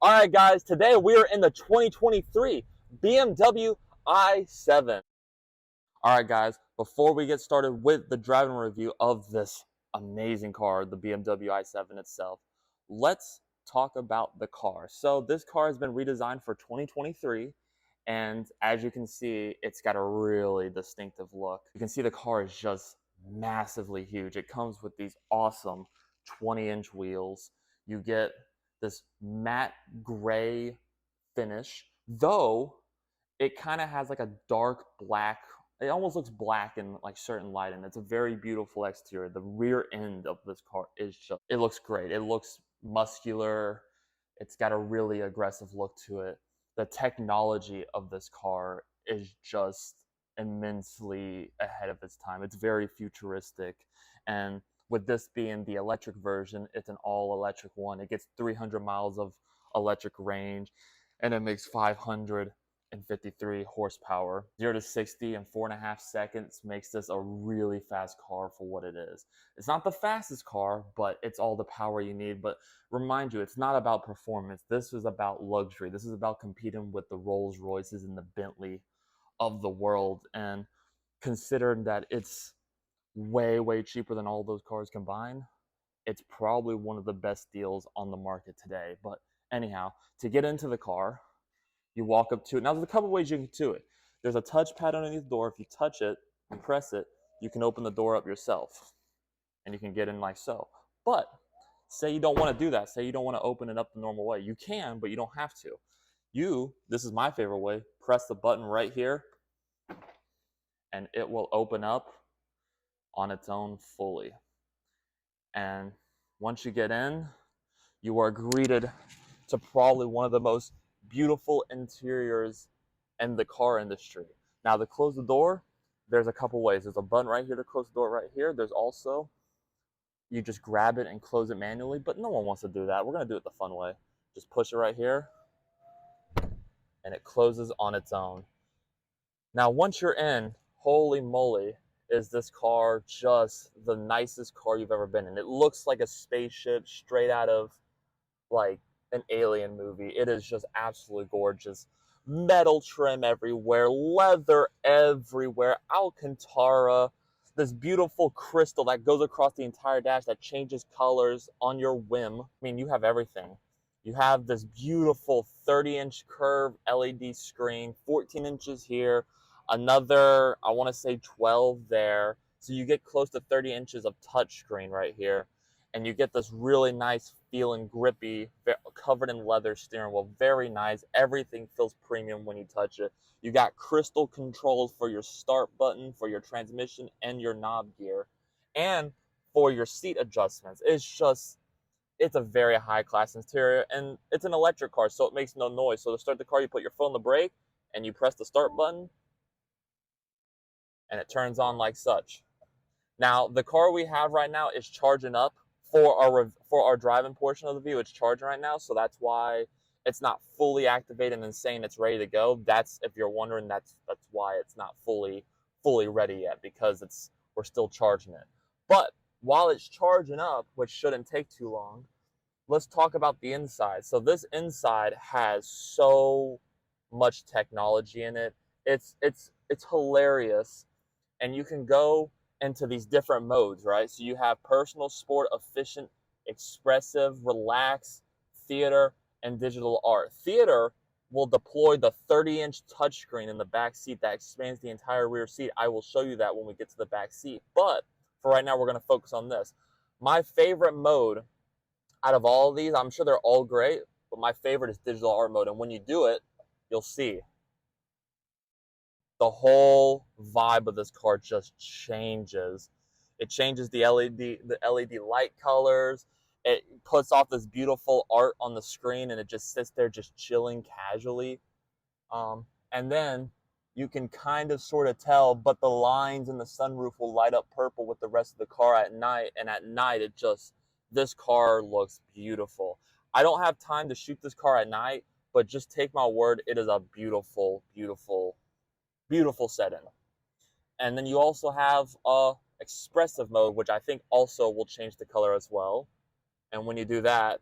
All right, guys, today we are in the 2023 BMW i7. All right, guys, before we get started with the driving review of this amazing car, the BMW i7 itself, let's talk about the car. So this car has been redesigned for 2023, and as you can see, it's got a really distinctive look. You can see the car is just massively huge. It comes with these awesome 20-inch wheels. You get this matte gray finish, though it kind of has like a dark black. It almost looks black in like certain lighting. It's a very beautiful exterior. The rear end of this car is just, it looks great. It looks muscular. It's got a really aggressive look to it. The technology of this car is just immensely ahead of its time. It's very futuristic. And with this being the electric version, it's an all electric one. It gets 300 miles of electric range, and it makes 553 horsepower. 0 to 60 in 4.5 seconds makes this a really fast car for what it is. It's not the fastest car, but it's all the power you need. But remind you, it's not about performance. This is about luxury. This is about competing with the Rolls Royces and the Bentley of the world. And considering that it's way, way cheaper than all those cars combined, it's probably one of the best deals on the market today. But anyhow, to get into the car, you walk up to it. Now, there's a couple ways you can do it. There's a touchpad underneath the door. If you touch it and press it, you can open the door up yourself, and you can get in like so. But say you don't want to do that. Say you don't want to open it up the normal way. You can, but you don't have to. This is my favorite way, press the button right here, and it will open up on its own fully. And once you get in, you are greeted to probably one of the most beautiful interiors in the car industry. Now, to close the door, there's a couple ways. There's a button right here to close the door right here. There's also, you just grab it and close it manually, but no one wants to do that. We're going to do it the fun way. Just push it right here, and it closes on its own. Now, once you're in, holy moly, is this car just the nicest car you've ever been in. It looks like a spaceship straight out of like an alien movie. It is just absolutely gorgeous. Metal trim everywhere, leather everywhere, Alcantara, this beautiful crystal that goes across the entire dash that changes colors on your whim. I mean, you have everything. You have this beautiful 30-inch curved LED screen, 14 inches here, another, I want to say 12 there. So you get close to 30 inches of touchscreen right here. And you get this really nice feeling, grippy, covered in leather steering wheel. Very nice. Everything feels premium when you touch it. You got crystal controls for your start button, for your transmission, and your knob gear, and for your seat adjustments. It's a very high class interior, and it's an electric car, so it makes no noise. So to start the car, you put your foot on the brake, and you press the start button, and it turns on like such. Now, the car we have right now is charging up for our driving portion of the view. It's charging right now, so that's why it's not fully activated and saying it's ready to go. That's, if you're wondering, that's why it's not fully ready yet, because we're still charging it. But while it's charging up, which shouldn't take too long, let's talk about the inside. So this inside has so much technology in it. It's hilarious, and you can go into these different modes, right? So you have personal, sport, efficient, expressive, relaxed, theater, and digital art. Theater will deploy the 30-inch touchscreen in the back seat that expands the entire rear seat. I will show you that when we get to the back seat. But for right now, we're going to focus on this. My favorite mode out of all of these, I'm sure they're all great, but my favorite is digital art mode. And when you do it, you'll see the whole vibe of this car just changes. It changes the LED light colors. It puts off this beautiful art on the screen, and it just sits there just chilling casually. And then you can kind of sort of tell, but the lines in the sunroof will light up purple with the rest of the car at night. And at night, this car looks beautiful. I don't have time to shoot this car at night, but just take my word, it is a beautiful, beautiful, beautiful setting. And then you also have expressive mode, which I think also will change the color as well. And when you do that,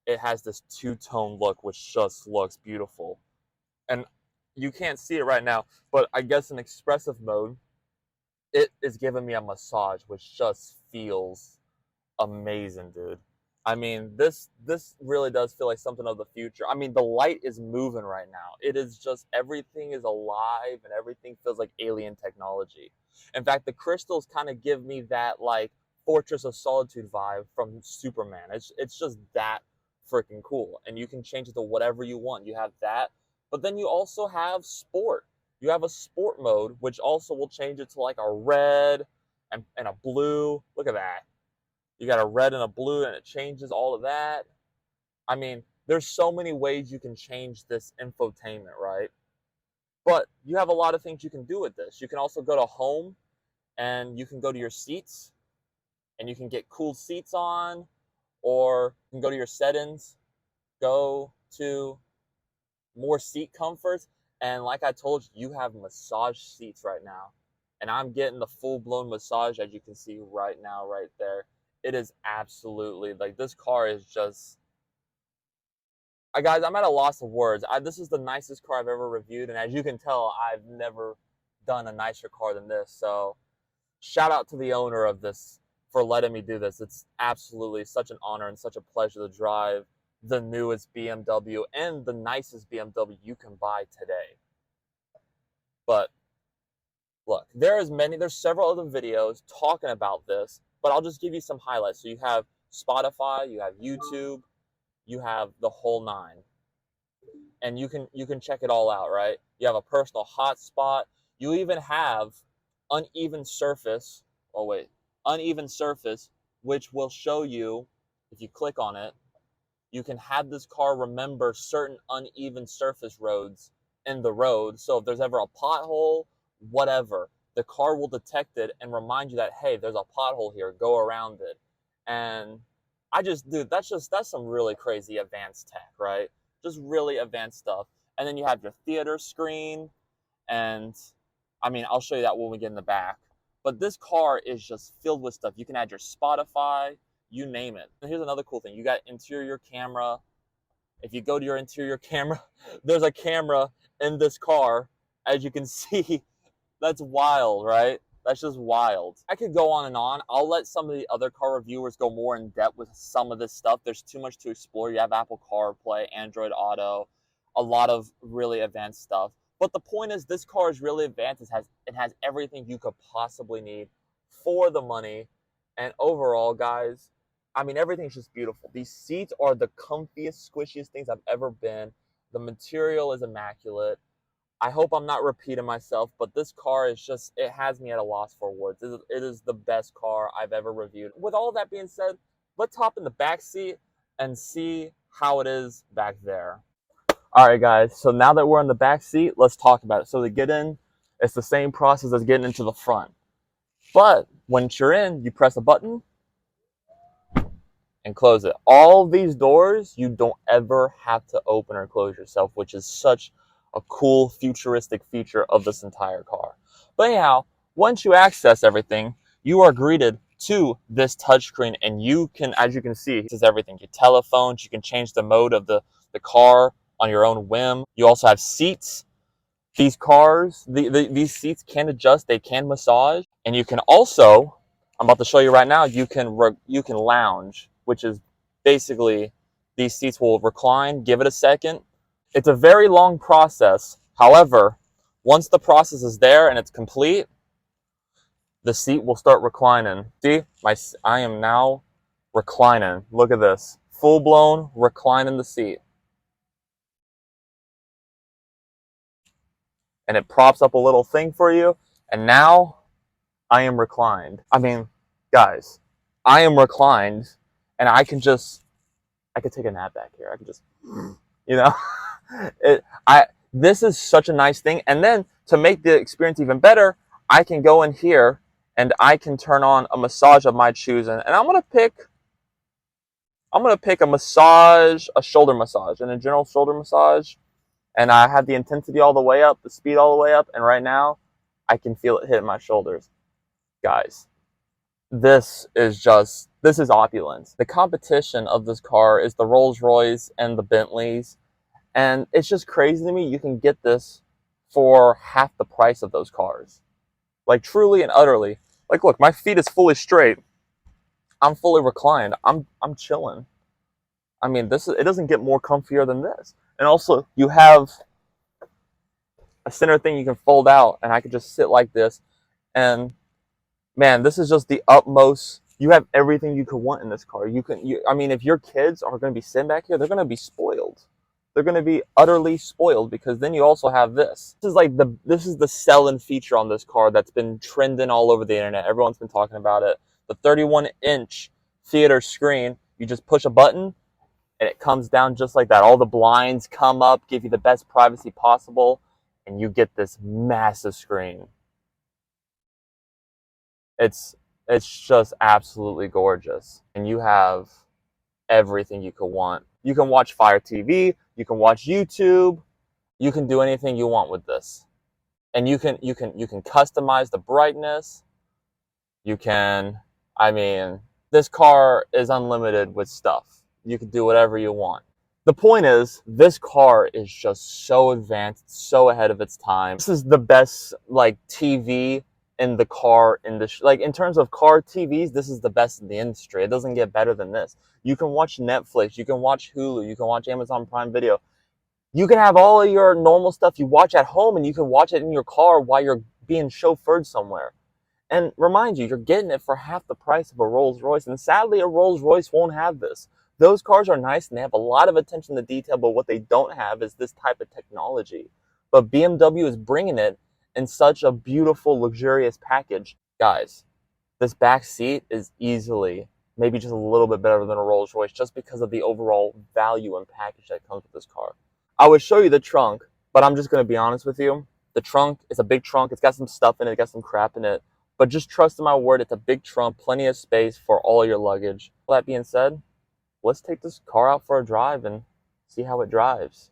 it has this two-tone look, which just looks beautiful. And you can't see it right now, but I guess in expressive mode, it is giving me a massage, which just feels amazing, dude. I mean, this really does feel like something of the future. I mean, the light is moving right now. It is just everything is alive and everything feels like alien technology. In fact, the crystals kind of give me that like Fortress of Solitude vibe from Superman. It's just that freaking cool. And you can change it to whatever you want. You have that, but then you also have sport. You have a sport mode, which also will change it to like a red and a blue. Look at that. You got a red and a blue, and it changes all of that. I mean, there's so many ways you can change this infotainment, right? But you have a lot of things you can do with this. You can also go to home, and you can go to your seats, and you can get cool seats on, or you can go to your settings, go to more seat comforts, and like I told you, you have massage seats right now. And I'm getting the full-blown massage, as you can see right now, right there. It is absolutely, like, this car is just, guys, I'm at a loss of words. This is the nicest car I've ever reviewed, and as you can tell, I've never done a nicer car than this. So shout out to the owner of this for letting me do this. It's absolutely such an honor and such a pleasure to drive the newest BMW and the nicest BMW you can buy today. But look, there's several other videos talking about this, but I'll just give you some highlights. So you have Spotify, you have YouTube, you have the whole nine, and you can check it all out, right? You have a personal hotspot. You even have uneven surface. Oh wait, uneven surface, which will show you if you click on it. You can have this car remember certain uneven surface roads in the road. So if there's ever a pothole, whatever, the car will detect it and remind you that, hey, there's a pothole here, go around it. And dude, that's some really crazy advanced tech, right? Just really advanced stuff. And then you have your theater screen, and I mean, I'll show you that when we get in the back. But this car is just filled with stuff. You can add your Spotify, you name it. And here's another cool thing. You got interior camera. If you go to your interior camera, there's a camera in this car. As you can see, that's wild, right? That's just wild. I could go on and on. I'll let some of the other car reviewers go more in depth with some of this stuff. There's too much to explore. You have Apple CarPlay, Android Auto, a lot of really advanced stuff. But the point is, this car is really advanced. It has everything you could possibly need for the money. And overall, guys, I mean, everything's just beautiful. These seats are the comfiest, squishiest things I've ever been. The material is immaculate. I hope I'm not repeating myself, but this car is just, it has me at a loss for words. It is the best car I've ever reviewed. With all that being said, let's hop in the back seat and see how it is back there. All right, guys, so now that we're in the back seat, let's talk about it. So to get in, it's the same process as getting into the front. But once you're in, you press a button and close it. All these doors, you don't ever have to open or close yourself, which is such a cool futuristic feature of this entire car. But anyhow, once you access everything, you are greeted to this touchscreen, and you can, as you can see, this is everything. Your telephones, you can change the mode of the car on your own whim. You also have seats. These cars, these seats can adjust, they can massage, and you can also, I'm about to show you right now, you can lounge, which is basically these seats will recline. Give it a second. It's a very long process. However, once the process is there and it's complete, the seat will start reclining. See, I am now reclining. Look at this, full blown reclining the seat. And it props up a little thing for you, and now I am reclined. I mean, guys, I am reclined, and I could take a nap back here. I could just, you know, this is such a nice thing. And then to make the experience even better, I can go in here and I can turn on a massage of my choosing, and I'm gonna pick a massage, a shoulder massage, and a general shoulder massage. And I have the intensity all the way up, the speed all the way up, and right now, I can feel it hit my shoulders. Guys, this is This is opulence. The competition of this car is the Rolls-Royce and the Bentleys. And it's just crazy to me. You can get this for half the price of those cars. Like truly and utterly. Like look, my feet is fully straight. I'm fully reclined. I'm chilling. I mean, it doesn't get more comfier than this. And also, you have a center thing you can fold out, and I could just sit like this. And man, this is just the utmost. You have everything you could want in this car. I mean, if your kids are going to be sitting back here, they're going to be spoiled. They're going to be utterly spoiled because then you also have this. This is the selling feature on this car that's been trending all over the internet. Everyone's been talking about it. The 31-inch theater screen. You just push a button, and it comes down just like that. All the blinds come up, give you the best privacy possible, and you get this massive screen. It's just absolutely gorgeous. And you have everything you could want. You can watch Fire TV, you can watch YouTube, you can do anything you want with this. And you can customize the brightness. I mean, this car is unlimited with stuff. You can do whatever you want. The point is, this car is just so advanced, so ahead of its time. This is the best like TV in the car industry. Like in terms of car TVs, this is the best in the industry. It doesn't get better than this. You can watch Netflix, you can watch Hulu, you can watch Amazon Prime Video. You can have all of your normal stuff you watch at home, and you can watch it in your car while you're being chauffeured somewhere. And remind you, you're getting it for half the price of a Rolls-Royce. And sadly, a Rolls-Royce won't have this. Those cars are nice and they have a lot of attention to detail, but what they don't have is this type of technology. But BMW is bringing it in such a beautiful, luxurious package. Guys, this back seat is easily, maybe just a little bit better than a Rolls-Royce just because of the overall value and package that comes with this car. I would show you the trunk, but I'm just going to be honest with you. The trunk is a big trunk. It's got some stuff in it. It's got some crap in it. But just trust in my word, it's a big trunk, plenty of space for all your luggage. That being said, let's take this car out for a drive and see how it drives.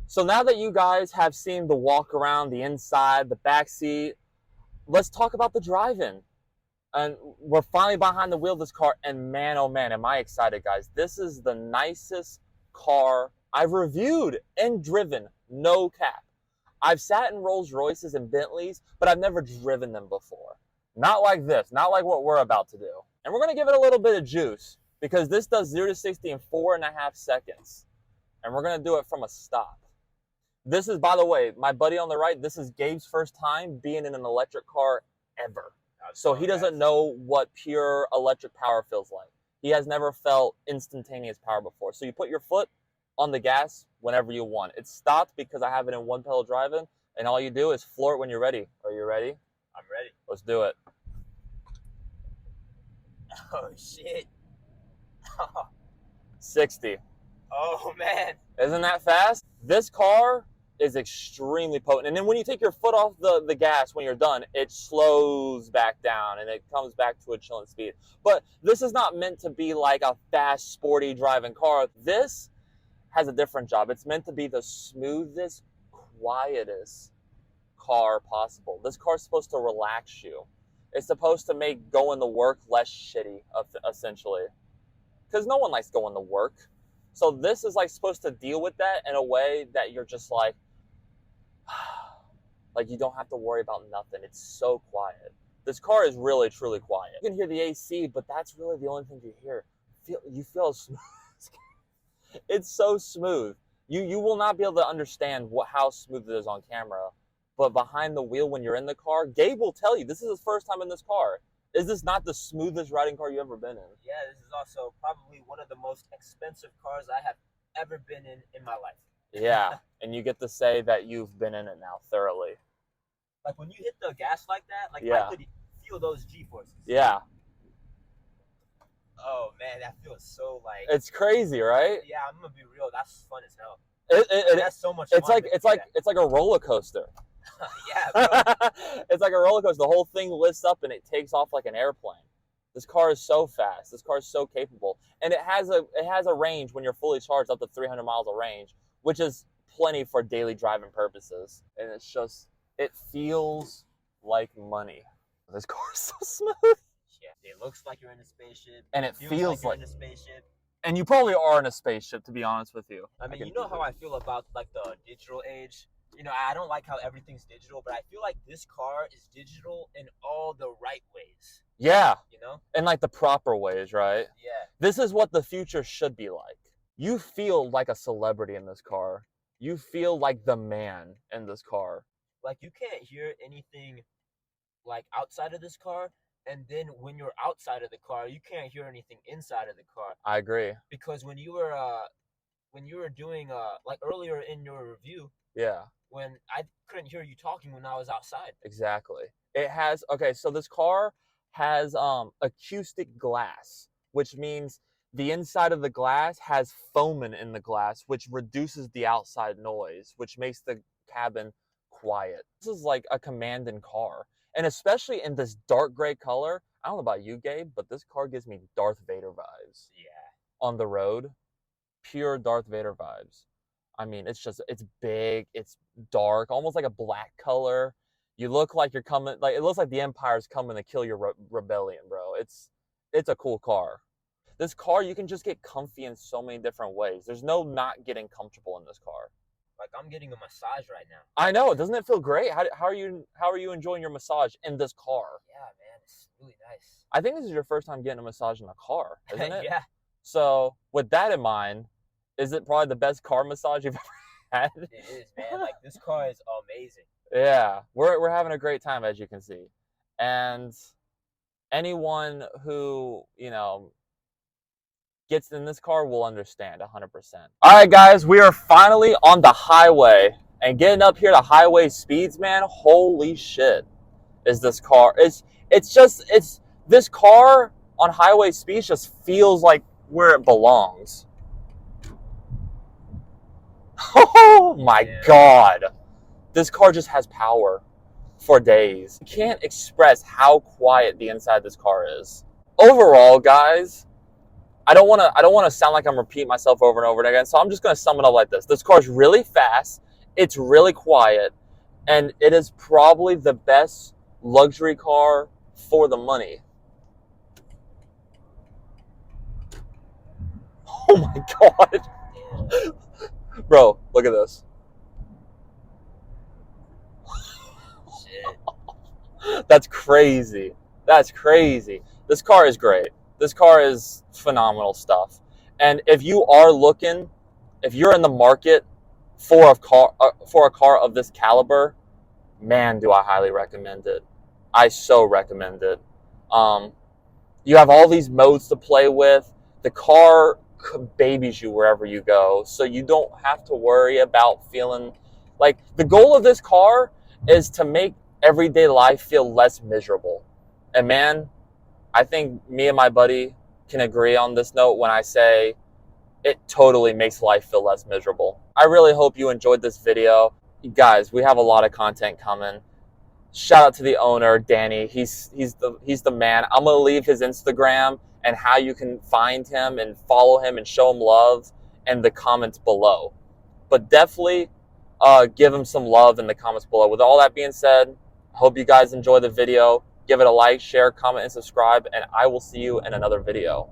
So now that you guys have seen the walk around, the inside, the back seat, let's talk about the drive-in. And we're finally behind the wheel of this car, and man, oh man, am I excited, guys. This is the nicest car I've reviewed and driven, no cap. I've sat in Rolls Royces and Bentleys, but I've never driven them before. Not like this, not like what we're about to do. And we're going to give it a little bit of juice because this does 0 to 60 in 4.5 seconds. And we're going to do it from a stop. This is, by the way, my buddy on the right, this is Gabe's first time being in an electric car ever. So he doesn't know what pure electric power feels like. He has never felt instantaneous power before. So you put your foot on the gas whenever you want. It stopped because I have it in one pedal driving, and all you do is floor it when you're ready. Are you ready? I'm ready. Let's do it. Oh shit. 60. Oh man. Isn't that fast? This car is extremely potent. And then when you take your foot off the gas when you're done, it slows back down and it comes back to a chilling speed. But this is not meant to be like a fast, sporty driving car. This has a different job. It's meant to be the smoothest, quietest car possible. This car's supposed to relax you. It's supposed to make going to work less shitty, essentially. Because no one likes going to work. So this is like supposed to deal with that in a way that you're just like you don't have to worry about nothing. It's so quiet. This car is really, truly quiet. You can hear the AC, but that's really the only thing you hear. You feel smooth. It's so smooth. You will not be able to understand how smooth it is on camera. But behind the wheel when you're in the car, Gabe will tell you, this is his first time in this car. Is this not the smoothest riding car you've ever been in? Yeah, this is also probably one of the most expensive cars I have ever been in my life. Yeah, and you get to say that you've been in it now thoroughly. Like when you hit the gas like that, like yeah. I could feel those G-forces. Yeah. Oh man, that feels so like. It's crazy, right? Yeah, I'm gonna be real. That's fun as hell. That's so much. It's fun it's like a roller coaster. Yeah, bro. It's like a roller coaster. The whole thing lifts up and it takes off like an airplane. This car is so fast. This car is so capable, and it has a range when you're fully charged up to 300 miles of range, which is plenty for daily driving purposes. And it's just, it feels like money. This car is so smooth. Yeah. It looks like you're in a spaceship. And it feels feels you're like, in a spaceship. and you probably are in a spaceship, to be honest with you. I mean, you know how I feel about like the digital age. You know, I don't like how everything's digital, but I feel like this car is digital in all the right ways. Yeah, You know? in like the proper ways, right? Yeah. This is what the future should be like. You feel like a celebrity in this car. You feel like the man in this car. Like you can't hear anything like outside of this car, and then when you're outside of the car, you can't hear anything inside of the car. I agree. Because when you were doing like earlier in your review, Yeah, when I couldn't hear you talking when I was outside. exactly. It has, okay, so this car has acoustic glass, which means the inside of the glass has foaming in the glass, which reduces the outside noise, which makes the cabin quiet. This is like a commanding car. And especially in this dark gray color, I don't know about you, Gabe, but this car gives me Darth Vader vibes. Yeah. On the road, pure Darth Vader vibes. I mean, it's big, it's dark, almost like a black color. You look like you're coming, like it looks like the Empire's coming to kill your rebellion, bro. It's a cool car. This car, you can just get comfy in so many different ways. There's no not getting comfortable in this car. Like I'm getting a massage right now. I know, doesn't it feel great? How are you enjoying your massage in this car? Yeah, man, it's really nice. I think this is your first time getting a massage in a car, isn't it? Yeah. So with that in mind, is it probably the best car massage you've ever had? It is, man. Like this car is amazing. Yeah, we're having a great time, as you can see, and anyone who gets in this car will understand 100%. All right, guys, we are finally on the highway and getting up here to highway speeds, man. Holy shit, is this car? It's this car on highway speeds just feels like where it belongs. Oh my God. This car just has power for days. You can't express how quiet the inside of this car is. Overall, guys, I don't want to sound like I'm repeating myself over and over again, so I'm just going to sum it up like this. This car is really fast, it's really quiet, and it is probably the best luxury car for the money. Oh my God. Bro, look at this. Shit. That's crazy. That's crazy. This car is great. This car is phenomenal stuff. And if you're in the market for a car of this caliber, man, do I highly recommend it. I so recommend it. You have all these modes to play with. The car babies you wherever you go, so you don't have to worry about feeling like the goal of this car is to make everyday life feel less miserable. And man, I think me and my buddy can agree on this note when I say it totally makes life feel less miserable. I really hope you enjoyed this video. You guys, we have a lot of content coming. Shout out to the owner, Danny. He's the man. I'm gonna leave his Instagram and how you can find him and follow him and show him love in the comments below. But definitely give him some love in the comments below. With all that being said, I hope you guys enjoy the video. Give it a like, share, comment, and subscribe, and I will see you in another video.